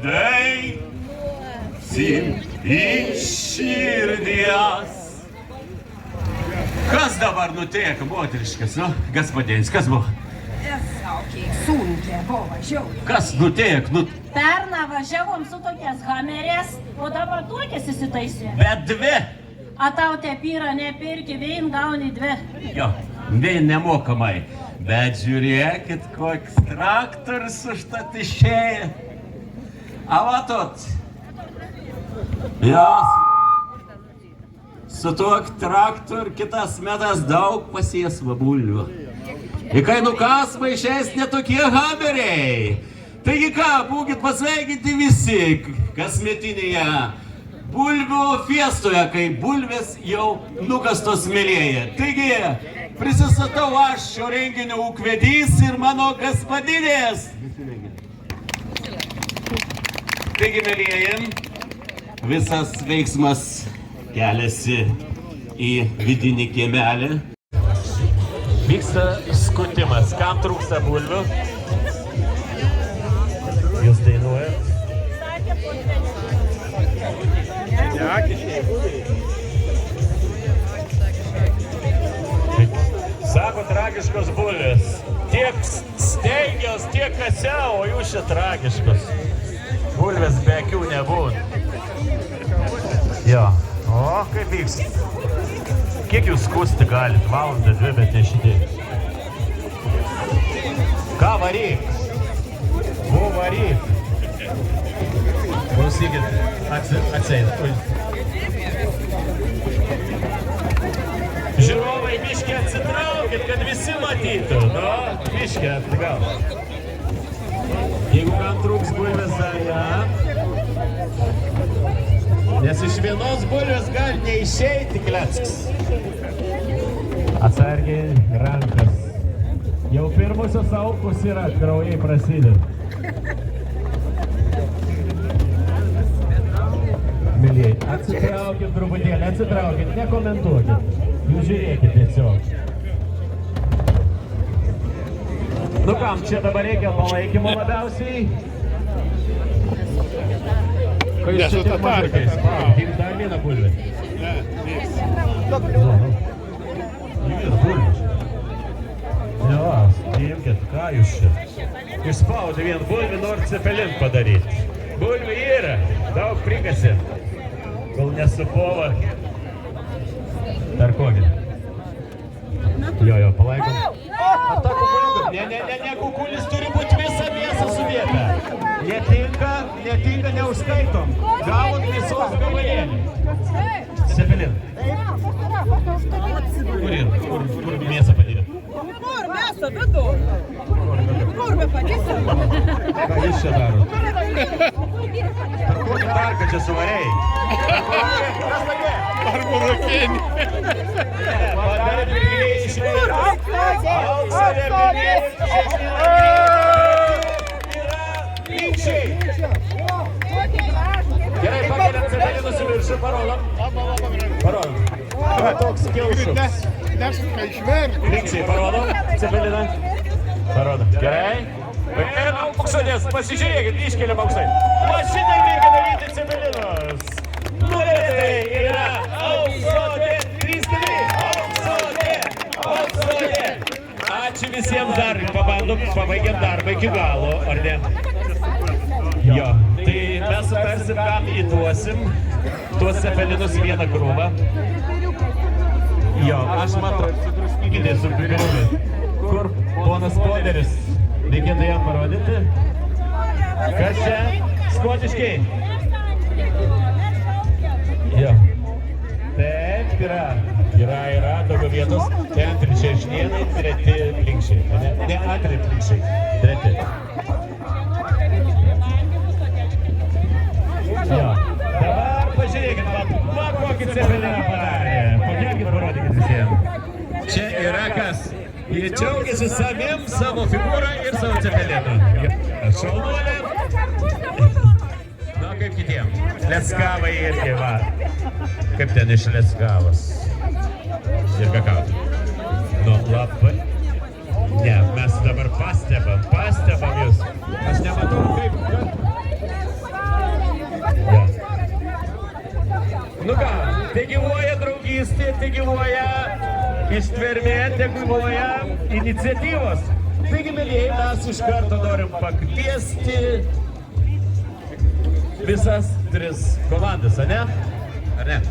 Daisim iš širdies. Kas dabar nutiek, moteriškas, nu, gaspadinis, kas buvo? Saukiai, sunkiai buvo važiuoju. Kas nutiek, nu? Perną važiavom su tokias hamerės, o dabar tokias įsitaisė. Bet dvi. A tau te pyrą nepirki, vien gauni dvi. Jo, vien nemokamai. Bet žiūrėkit, koks traktorius užtat išėję. A va tot. Jos. Su tuo traktor kitas metas daug pasiesva bulvių. Ir kai nukas maišės netokie hameriai. Taigi ką, būkit pasveikinti visi kasmetinėje bulvių fiestoje, kai bulvės jau nukastos mėlėje. Taigi, prisistatau aš šio renginio ūkvedys ir mano gaspadinės. Taigi, mėlėjai, visas veiksmas keliasi į vidinį kiemelį. Vyksta skutimas. Kam trūksta bulvių? Jūs dainuojat? Sako, tragiškos bulvės. Tiek stengiaus, tiek kasiau, o jūs čia tragiškos. Bulvės be akių nebūna. Jo. O, kaip vyksta? Kiek jūs skusti galit? Valandą, dvi, bet ne šitai. Ką varyk? Buvo varyk. Klausykit, atseit. Žiūrovai, biškį atsitraukit, kad visi matytų. No, biškį atgal. Jeigu kam trūks bulvės, dar ją. Nes iš vienos bulvės gali neišeiti klecks. Atsargiai rankas. Jau pirmusios aukos yra, kraujai prasideda. Mylėjai, atsitraukit truputėlį, atsitraukit, nekomentuokit. Jūs žiūrėkit tiesiog. Nu kam, čia dabar reikia palaikymo labiausiai? Kai jūs čia tik mažukais, tik dar vieną bulvę. Jūs bulvės. Jo, priimkit, ką jūs čia? Išspaudė vien bulvį, nori cepelin padaryti. Bulvių yra, daug prikasi. Kol nesupova. Dar kokį? Jo, palaikom. Ar ta kukuliukas? Ne, kukulis turi būti visą mėsą sudėta. Netinka, neužskaitom. Gavot mėsos gabalėlį. Cepelin. Kur mėsą padėt? Kur mėsą vedu? Kur me padėsim? Ką jūs čia darot? Per kokį tarką čia suvarėjai? Kas lagė? Ar burokėnį? Padarė pirkiniai išrėjai. Auksarė pirkiniai. Yra linkščiai. Gerai, pakeliam cepelinus į viršų, parodom. Toks kiaušuks. Nesuka išverti. Linkščiai, parodom cepeliną. Parodom. Gerai. Ir auksodės, pasižiūrėkit, iškeliam auksai. Va šitai reikia daryti cepelinus. Nugalėtai yra auksodė, 3-4. Auksodė. Ačiū visiems dar, pabandom, pabaigiam darbą iki galo, ar ne? Jo, tai mes sutarsim, kam įduosim tuos cepelinus į vieną krūvą. Jo, aš matau, druskykitės su piriumi. Kur ponas Poderis? Reikėtų jam parodyti. Kas čia? Skotiškiai? Jo. Taip, yra daugiau vietos. Tai antri šešnienai, treti plinkščiai. Ne, antri plinkščiai. Treti. Jo. Dabar pažiūrėkit, va kokį cepeliną padarė. Pakelkit, parodykit visiems. Čia yra kas? Jie džiaugiasi savim, savo figūrą ir savo cepelinu. Šaunuolė. Na, kaip kitiem. Leskavai irgi va. Kaip ten iš Leskavos. Ir kakao. Nu, labai. Ne, mes dabar pastebam jūs. Aš nematau kaip. tegyvuoja ištvermė, tegyvuoja iniciatyvos. Taigi, mėlyjei, mes iš karto norim pakviesti visas 3 komandas, ar ne? Ar ne?